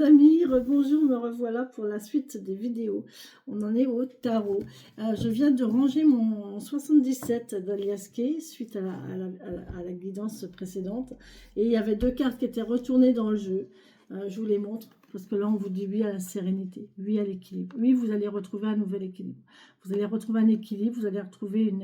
les amis, bonjour, me revoilà pour la suite des vidéos. On en est au tarot. Je viens de ranger mon 77 d'Aliaské suite à la guidance précédente. Et il y avait deux cartes qui étaient retournées dans le jeu. Je vous les montre parce que là on vous dit oui à la sérénité, oui à l'équilibre. Oui, vous allez retrouver un nouvel équilibre. Vous allez retrouver un équilibre, vous allez retrouver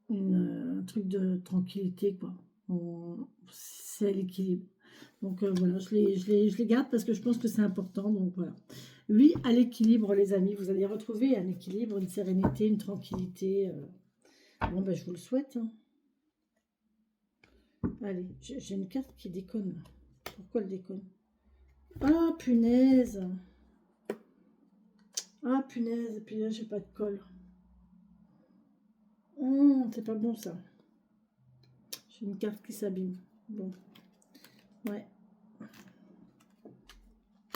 un truc de tranquillité, quoi. C'est l'équilibre. Donc voilà, je les garde parce que je pense que c'est important. Donc voilà. Oui, à l'équilibre, les amis. Vous allez retrouver un équilibre, une sérénité, une tranquillité. Bon, ben, je vous le souhaite. Hein. Allez, j'ai une carte qui déconne. Pourquoi elle déconne? Ah, punaise. Ah, punaise. Et puis là, j'ai pas de colle. C'est pas bon, ça. J'ai une carte qui s'abîme. Bon. Ouais.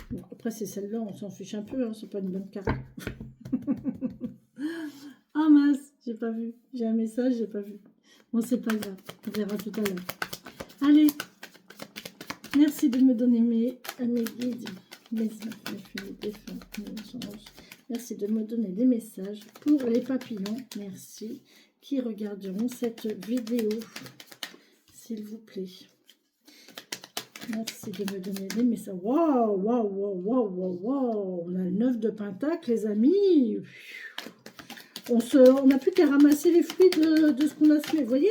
Bon, après, c'est celle-là, on s'en fiche un peu, hein, c'est pas une bonne carte. Ah mince, j'ai pas vu. J'ai un message, j'ai pas vu. Bon, c'est pas grave, on verra tout à l'heure. Allez, merci de me donner mes guides, merci de me donner des messages pour les papillons, merci, qui regarderont cette vidéo, s'il vous plaît. Merci de me donner des messages. Waouh, waouh, waouh, waouh, waouh, waouh. On a le 9 de Pentacle, les amis. On n'a plus qu'à ramasser les fruits de ce qu'on a semé. Vous voyez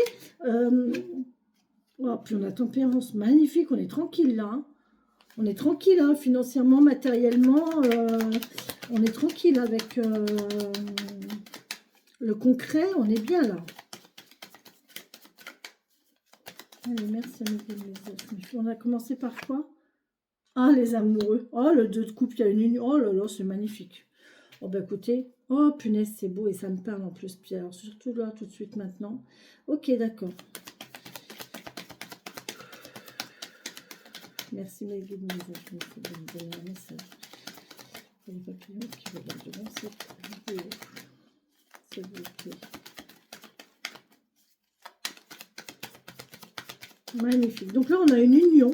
oh, puis on a tempérance. Magnifique. On est tranquille là. Hein. On est tranquille hein, financièrement, matériellement. On est tranquille avec le concret. On est bien là. Allez, merci à mes. On a commencé par quoi? Ah, les amoureux. Oh, le 2 de coupe, il y a une union. Oh là là, c'est magnifique. Oh, bah écoutez. Oh, punaise, c'est beau et ça me parle en plus. Puis alors, surtout là, tout de suite maintenant. Ok, d'accord. Merci, mes guides, mes amis, de me donner un message. Pour les papillons qui regarderont cette vidéo. S'il vous plaît. Magnifique. Donc là, on a une union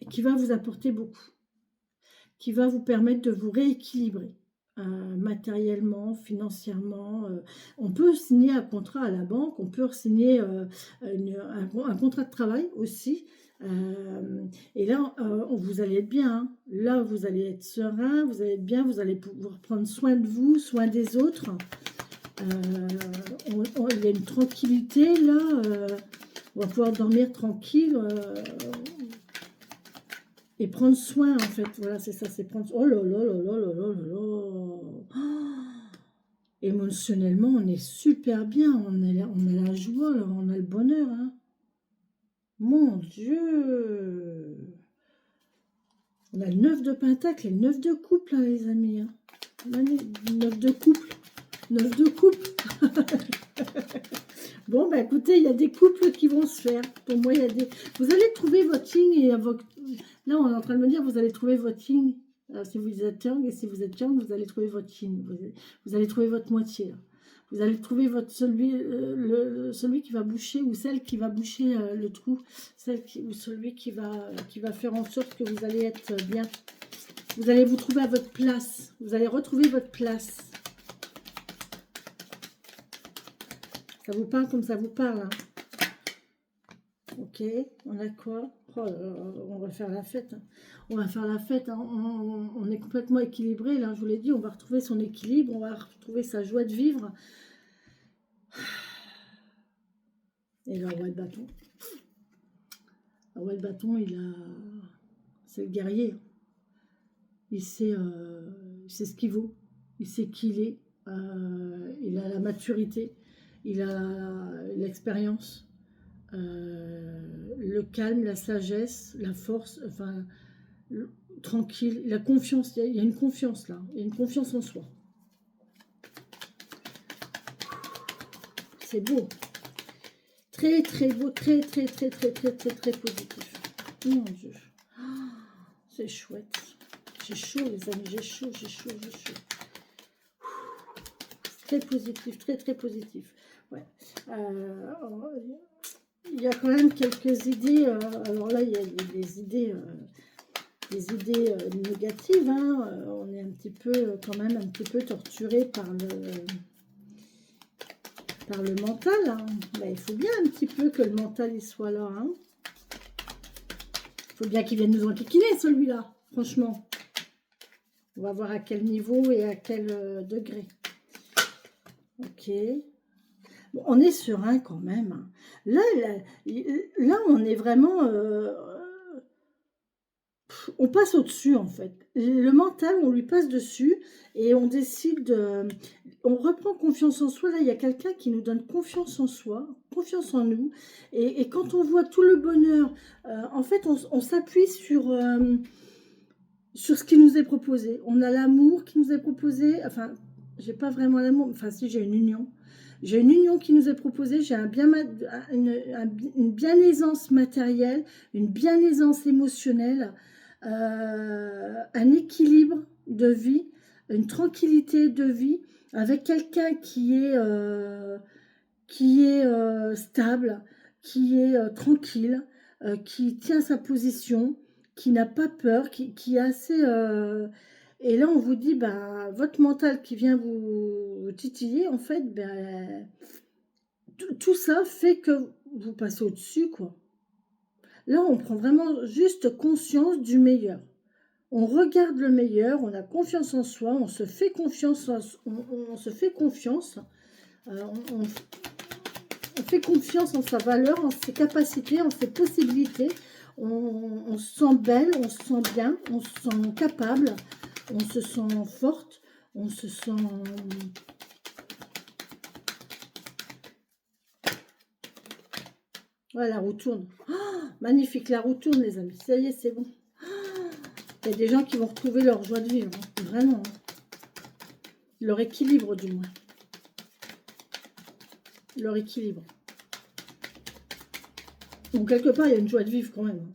qui va vous apporter beaucoup, qui va vous permettre de vous rééquilibrer matériellement, financièrement. On peut signer un contrat à la banque, on peut signer un contrat de travail aussi. Et là, vous allez être bien. Hein. Là, vous allez être serein, vous allez être bien, vous allez pouvoir prendre soin de vous, soin des autres. Il y a une tranquillité là. On va pouvoir dormir tranquille et prendre soin en fait. Voilà, c'est ça, c'est prendre. Oh là là là là là là là là. Oh, émotionnellement, on est super bien. On a la joie, là, on a le bonheur. Hein. Mon Dieu. On a le 9 de Pentacle et le 9 de couple, là, les amis. Hein. 9 de couple. 9 de couple. Bon, bah écoutez, il y a des couples qui vont se faire. Pour moi, il y a des... Vous allez trouver votre yin et votre... Là, on est en train de me dire, vous allez trouver votre yin. Si vous êtes yang, et si vous êtes yang, vous allez trouver votre yin. Vous allez trouver votre moitié. Là. Vous allez trouver votre celui qui va boucher ou celle qui va boucher le trou. Ou celui qui va faire en sorte que vous allez être bien. Vous allez vous trouver à votre place. Vous allez retrouver votre place. Ça vous parle comme ça vous parle. Hein. Ok, on a quoi? Oh, on va faire la fête. Hein. On va faire la fête. Hein. On est complètement équilibré. Là, je vous l'ai dit, on va retrouver son équilibre. On va retrouver sa joie de vivre. Et le roi de bâton. Le roi de bâton, c'est le guerrier. Il sait ce qu'il vaut. Il sait qui il est. Il a la maturité. Il a l'expérience. Le calme, la sagesse, la force, enfin, tranquille, la confiance, il y a une confiance là, il y a une confiance en soi. C'est beau. Très très beau, très très très très très très très positif. Mon Dieu. C'est chouette. J'ai chaud les amis, j'ai chaud, j'ai chaud, j'ai chaud. Très positif, très très positif. Ouais. il y a quand même quelques idées. Alors là, il y a des idées, négatives. Hein. On est un petit peu, quand même, un petit peu torturé par le mental. Hein. Ben, il faut bien un petit peu que le mental il soit là. Hein. Il faut bien qu'il vienne nous enquiquiner, celui-là, franchement. On va voir à quel niveau et à quel degré. Ok. Bon, on est serein quand même. Hein. Là, on est vraiment... on passe au-dessus, en fait. Le mental, on lui passe dessus et on décide de... On reprend confiance en soi. Là, il y a quelqu'un qui nous donne confiance en soi, confiance en nous. Et quand on voit tout le bonheur, en fait, on s'appuie sur ce qui nous est proposé. On a l'amour qui nous est proposé. Enfin, j'ai pas vraiment l'amour. Enfin, si, j'ai une union. J'ai une union qui nous est proposée. J'ai une bien-aisance matérielle, une bien-aisance émotionnelle, un équilibre de vie, une tranquillité de vie avec quelqu'un qui est stable, qui est tranquille, qui tient sa position, qui n'a pas peur, qui est assez... Et là, on vous dit, ben, votre mental qui vient vous titiller, en fait, ben, tout ça fait que vous passez au-dessus, quoi. Là, on prend vraiment juste conscience du meilleur. On regarde le meilleur, on a confiance en soi, on se fait confiance, on se fait confiance, on fait confiance en sa valeur, en ses capacités, en ses possibilités. On se sent belle, on se sent bien, on se sent capable, on se sent forte, on se sent... Voilà, la roue tourne. Oh, magnifique, la roue tourne, les amis. Ça y est, c'est bon. Il y a des gens qui vont retrouver leur joie de vivre. Hein. Vraiment. Hein. Leur équilibre, du moins. Leur équilibre. Donc, quelque part, il y a une joie de vivre quand même.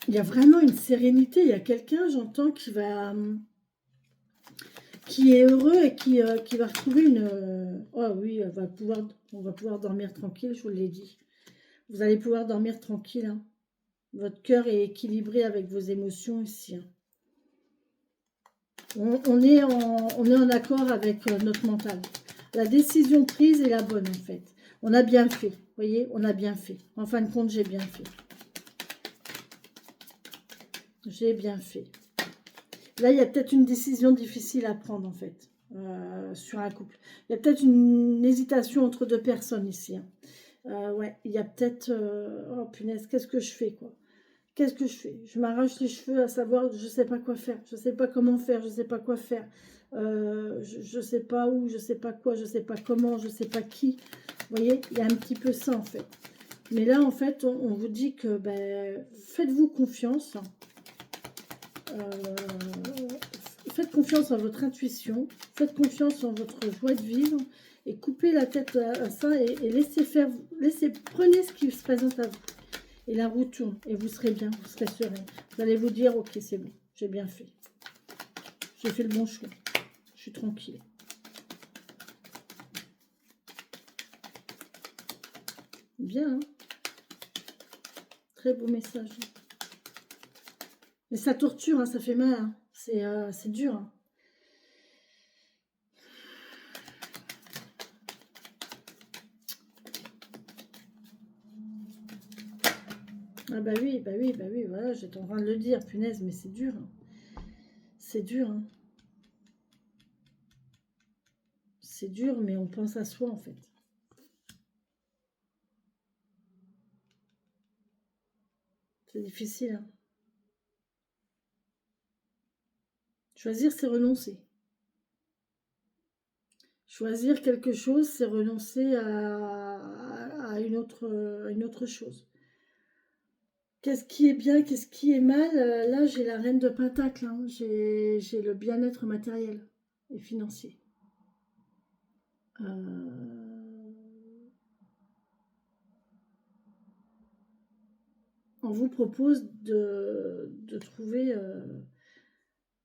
Il y a vraiment une sérénité. Il y a quelqu'un, j'entends, qui est heureux et qui va retrouver une... Oh oui, on va pouvoir dormir tranquille, je vous l'ai dit. Vous allez pouvoir dormir tranquille. Hein. Votre cœur est équilibré avec vos émotions ici. Hein. On est en accord avec notre mental. La décision prise est la bonne, en fait. On a bien fait. Vous voyez, on a bien fait. En fin de compte, j'ai bien fait. J'ai bien fait. Là, il y a peut-être une décision difficile à prendre, en fait, sur un couple. Il y a peut-être une hésitation entre deux personnes ici. Hein. Ouais, il y a peut-être... oh, punaise, qu'est-ce que je fais, quoi? Qu'est-ce que je fais? Je m'arrache les cheveux à savoir, je ne sais pas quoi faire. Je ne sais pas comment faire, je ne sais pas quoi faire. Je ne sais pas où, je ne sais pas quoi, je ne sais pas comment, je ne sais pas qui. Vous voyez, il y a un petit peu ça, en fait. Mais là, en fait, on vous dit que ben, faites-vous confiance. Faites confiance en votre intuition. Faites confiance en votre joie de vivre. Et coupez la tête à ça et laissez faire. Prenez ce qui se présente à vous. Et la roue tourne. Et vous serez bien, vous serez serein. Vous allez vous dire, ok, c'est bon, j'ai bien fait. J'ai fait le bon choix. Je suis tranquille. Bien, hein? Très beau message. Mais ça torture, hein, ça fait mal. Hein. C'est dur. Hein. Ah bah oui, voilà, j'étais en train de le dire, punaise, mais c'est dur. Hein. C'est dur. Hein. C'est dur, mais on pense à soi, en fait. C'est difficile. Hein. Choisir, c'est renoncer. Choisir quelque chose, c'est renoncer à une autre chose. Qu'est-ce qui est bien, qu'est-ce qui est mal? Là, j'ai la reine de Pentacle. Hein. J'ai le bien-être matériel et financier. On vous propose de trouver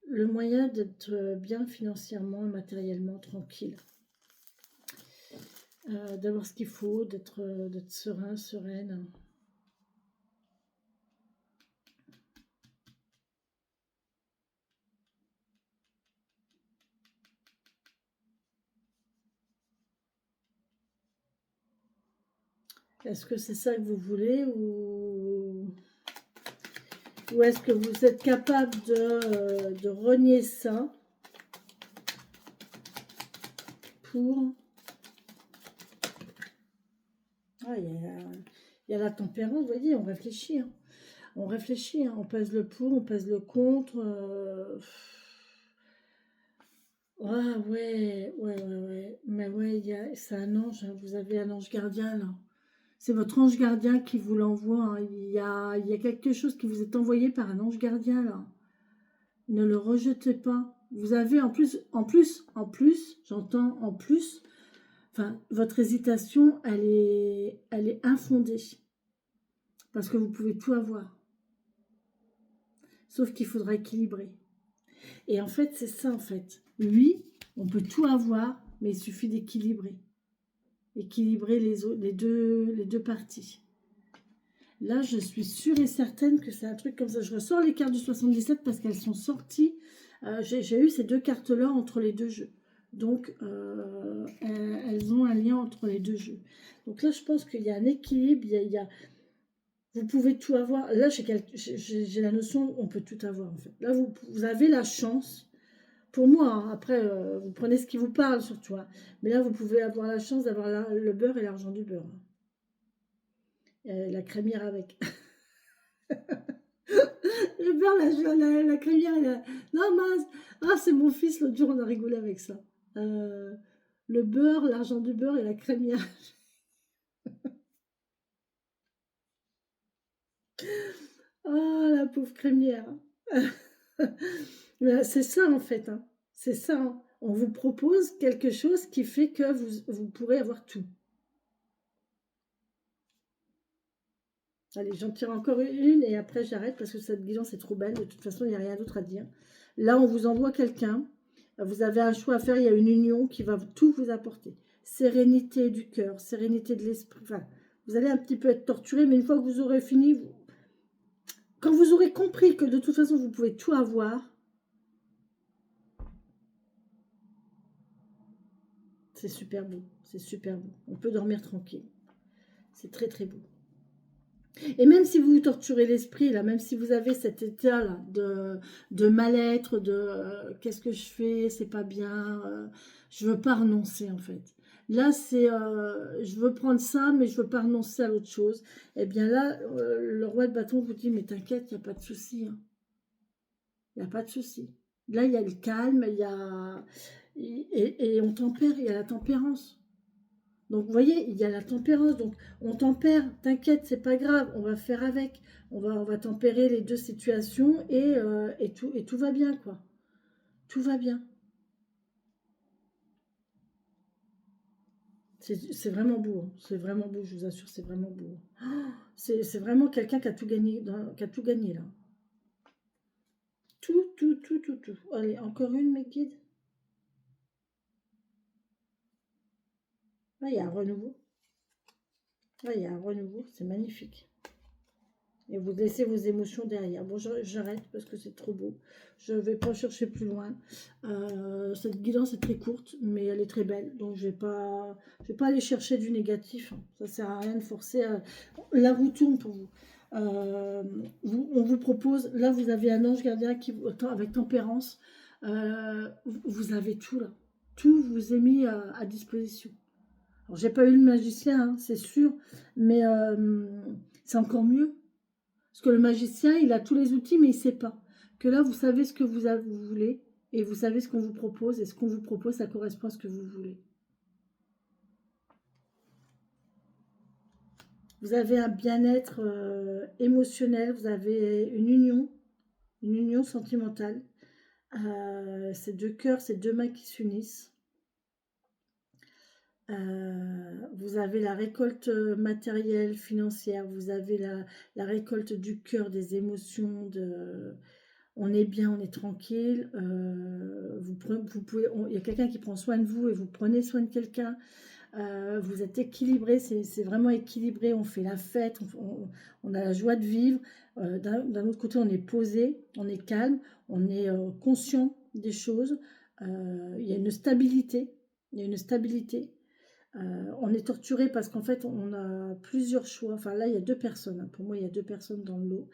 le moyen d'être bien financièrement, matériellement, tranquille. d'avoir ce qu'il faut, d'être serein, sereine. Est-ce que c'est ça que vous voulez ou est-ce que vous êtes capable de renier ça pour... Ah, il y a la tempérance, vous voyez, on réfléchit. Hein. On réfléchit, hein. On pèse le pour, on pèse le contre. Ah ouais. Mais ouais, c'est un ange, hein. Vous avez un ange gardien là. C'est votre ange gardien qui vous l'envoie. Hein. Il y a quelque chose qui vous est envoyé par un ange gardien là. Ne le rejetez pas. Vous avez en plus, j'entends en plus, enfin, votre hésitation, elle est infondée. Parce que vous pouvez tout avoir. Sauf qu'il faudra équilibrer. Et en fait, c'est ça en fait. Oui, on peut tout avoir, mais il suffit d'équilibrer. Équilibrer les deux parties. Là, je suis sûre et certaine que c'est un truc comme ça. Je ressors les cartes du 77 parce qu'elles sont sorties. J'ai eu ces deux cartes-là entre les deux jeux. Donc, elles ont un lien entre les deux jeux. Donc là, je pense qu'il y a un équilibre. Vous pouvez tout avoir. Là, j'ai la notion, on peut tout avoir en fait. Là, vous avez la chance. Pour moi, hein, après, vous prenez ce qui vous parle surtout. Hein. Mais là, vous pouvez avoir la chance d'avoir le beurre et l'argent du beurre. La crémière avec. Le beurre, la crémière. Non, mince. Ah, c'est mon fils, l'autre jour, on a rigolé avec ça. Le beurre, l'argent du beurre et la crémière. Oh, la pauvre crémière. C'est ça, en fait. Hein. C'est ça. Hein. On vous propose quelque chose qui fait que vous pourrez avoir tout. Allez, j'en tire encore une et après j'arrête parce que cette guidance est trop belle. De toute façon, il n'y a rien d'autre à dire. Là, on vous envoie quelqu'un. Vous avez un choix à faire. Il y a une union qui va tout vous apporter. Sérénité du cœur, sérénité de l'esprit. Enfin, vous allez un petit peu être torturé, mais une fois que vous aurez fini, quand vous aurez compris que de toute façon, vous pouvez tout avoir, c'est super beau. C'est super beau. On peut dormir tranquille. C'est très, très beau. Et même si vous vous torturez l'esprit, là, même si vous avez cet état-là de mal-être, de qu'est-ce que je fais, c'est pas bien, je veux pas renoncer en fait. Là, c'est je veux prendre ça, mais je veux pas renoncer à l'autre chose. Eh bien là, le roi de bâton vous dit, mais t'inquiète, il n'y a pas de souci. Hein. Il n'y a pas de souci. Là, il y a le calme, il y a... Et on tempère, il y a la tempérance. Donc, vous voyez, il y a la tempérance. Donc, on tempère. T'inquiète, c'est pas grave. On va faire avec. On va tempérer les deux situations et tout va bien, quoi. Tout va bien. C'est vraiment beau. Hein. C'est vraiment beau, je vous assure, c'est vraiment beau. Oh, c'est vraiment quelqu'un qui a tout gagné, qui a tout gagné, là. Tout. Allez, encore une, mes guides. Ah, il y a un renouveau. Ah, il y a un renouveau. C'est magnifique. Et vous laissez vos émotions derrière. Bon, j'arrête parce que c'est trop beau. Je ne vais pas chercher plus loin. Cette guidance est très courte, mais elle est très belle. Donc, je vais pas aller chercher du négatif. Hein. Ça ne sert à rien de forcer. La roue tourne pour vous. On vous propose, là, vous avez un ange gardien avec tempérance. Vous avez tout, là. Tout vous est mis à disposition. Alors, j'ai pas eu le magicien, hein, c'est sûr, mais c'est encore mieux. Parce que le magicien, il a tous les outils, mais il ne sait pas. Que là, vous savez ce que vous voulez, et vous savez ce qu'on vous propose, et ce qu'on vous propose, ça correspond à ce que vous voulez. Vous avez un bien-être émotionnel, vous avez une union sentimentale. C'est deux cœurs, c'est deux mains qui s'unissent. Vous avez la récolte matérielle, financière, vous avez la récolte du cœur, des émotions, on est bien, on est tranquille. Il y a quelqu'un qui prend soin de vous et vous prenez soin de quelqu'un. Vous êtes équilibré, c'est vraiment équilibré, on fait la fête, on a la joie de vivre. D'un autre côté, on est posé, on est calme, on est conscient des choses. Il y a une stabilité, il y a une stabilité. On est torturé parce qu'en fait, on a plusieurs choix. Enfin, là, il y a deux personnes, hein. Pour moi, il y a deux personnes dans le lot.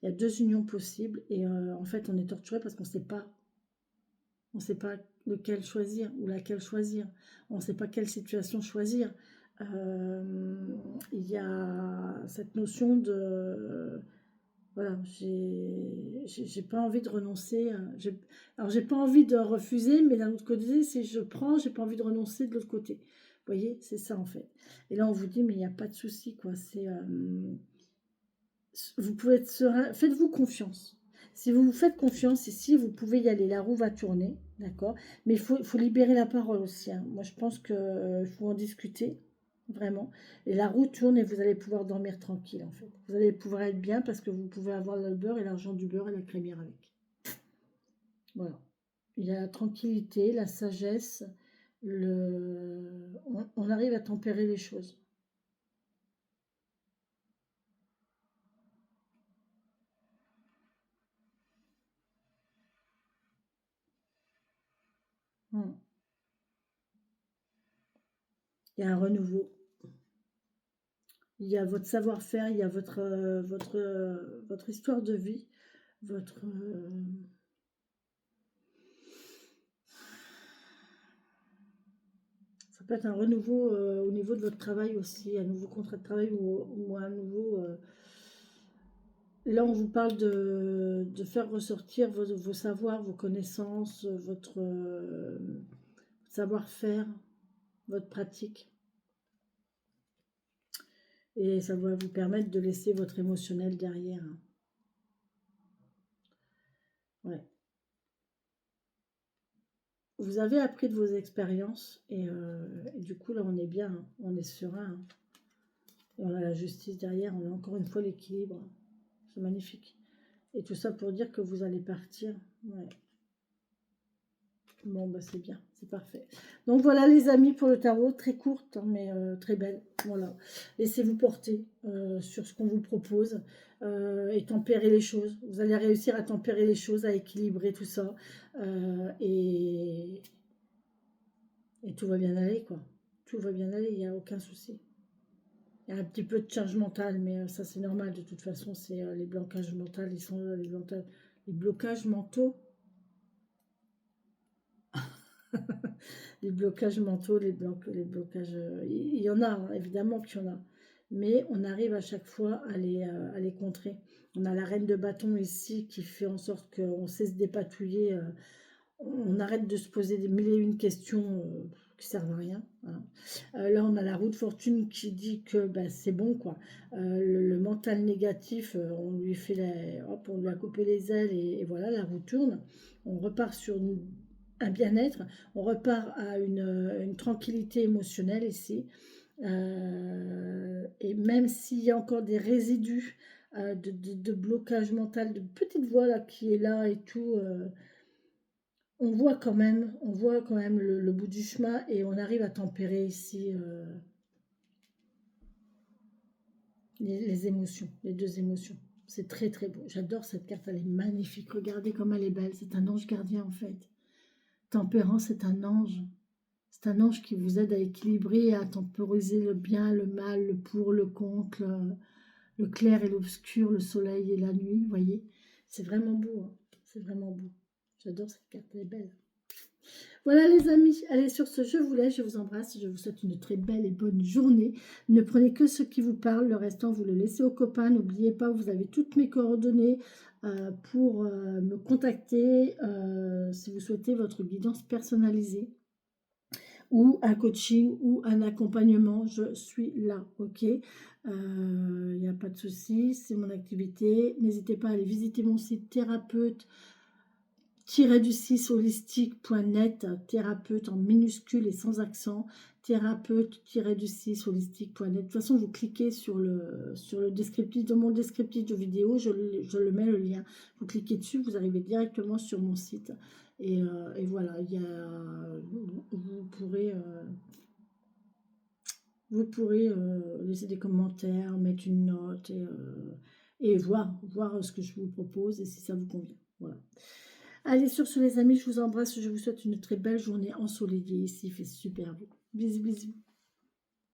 Il y a deux unions possibles. Et en fait, on est torturé parce qu'on ne sait pas. On ne sait pas lequel choisir ou laquelle choisir. On ne sait pas quelle situation choisir. Il y a cette notion de... Voilà, j'ai pas envie de renoncer. Alors, j'ai pas envie de refuser, mais d'un autre côté, si je prends, j'ai pas envie de renoncer de l'autre côté. Vous voyez, c'est ça en fait. Et là, on vous dit, mais il n'y a pas de souci, quoi. Vous pouvez être serein. Faites-vous confiance. Si vous vous faites confiance ici, vous pouvez y aller. La roue va tourner, d'accord. Mais il faut libérer la parole aussi, hein. Moi, je pense qu'il faut en discuter, vraiment. Et la roue tourne et vous allez pouvoir dormir tranquille, en fait. Vous allez pouvoir être bien parce que vous pouvez avoir le beurre et l'argent du beurre et la crémière avec. Voilà. Il y a la tranquillité, la sagesse. On arrive à tempérer les choses. Hmm. Il y a un renouveau. Il y a votre savoir-faire, il y a votre histoire de vie, votre... ça peut être un renouveau au niveau de votre travail aussi, un nouveau contrat de travail ou un nouveau... Là, on vous parle de faire ressortir vos savoirs, vos connaissances, votre savoir-faire, votre pratique. Et ça va vous permettre de laisser votre émotionnel derrière, hein. Ouais. Vous avez appris de vos expériences et du coup, là, on est bien, hein. On est serein, hein. Et on a la justice derrière, on a encore une fois l'équilibre. C'est magnifique. Et tout ça pour dire que vous allez partir. Ouais. Bon, bah c'est bien, c'est parfait. Donc voilà les amis pour le tarot, très courte, hein, mais très belle. Voilà, laissez-vous porter sur ce qu'on vous propose et tempérer les choses. Vous allez réussir à tempérer les choses, à équilibrer tout ça. Et tout va bien aller, quoi. Tout va bien aller, il n'y a aucun souci. Il y a un petit peu de charge mentale, mais ça c'est normal. De toute façon, c'est les blocages mentaux, ils sont là, les blocages mentaux. Les blocages mentaux, les blocages, il y en a, hein, évidemment qu'il y en a. Mais on arrive à chaque fois à les contrer. On a la reine de bâton ici qui fait en sorte qu'on sait se dépatouiller. On arrête de se poser des mille et une questions qui servent à rien, hein. Là, on a la roue de fortune qui dit que bah, c'est bon, quoi. Le mental négatif, on lui fait hop, on lui a coupé les ailes et voilà, la roue tourne. On repart sur un bien-être, on repart à une tranquillité émotionnelle ici. Et même s'il y a encore des résidus de blocage mental, de petite voix là, qui est là et tout, on voit quand même le bout du chemin et on arrive à tempérer ici les émotions, les deux émotions. C'est très très beau. J'adore cette carte, elle est magnifique. Regardez comme elle est belle. C'est un ange gardien en fait. Tempérance, c'est un ange. C'est un ange qui vous aide à équilibrer, à temporiser le bien, le mal, le pour, le contre, le clair et l'obscur, le soleil et la nuit. Vous voyez, c'est vraiment beau, hein. C'est vraiment beau. J'adore cette carte, elle est belle. Voilà les amis, allez sur ce, je vous laisse, je vous embrasse, je vous souhaite une très belle et bonne journée. Ne prenez que ce qui vous parle, le restant vous le laissez aux copains. N'oubliez pas, vous avez toutes mes coordonnées pour me contacter si vous souhaitez votre guidance personnalisée ou un coaching ou un accompagnement, je suis là, ok. Il n'y a pas de souci, c'est mon activité. N'hésitez pas à aller visiter mon site thérapeute du 6 holistique.net, thérapeute en minuscule et sans accent, thérapeute du 6 holistique.net. De toute façon, vous cliquez sur le descriptif, dans mon descriptif de vidéo, je le mets le lien. Vous cliquez dessus, vous arrivez directement sur mon site. Et voilà, vous pourrez vous pourrez laisser des commentaires, mettre une note et voir ce que je vous propose et si ça vous convient. Voilà. Allez, sur ce les amis, je vous embrasse, je vous souhaite une très belle journée ensoleillée ici, il fait super beau. Bisous, bisous.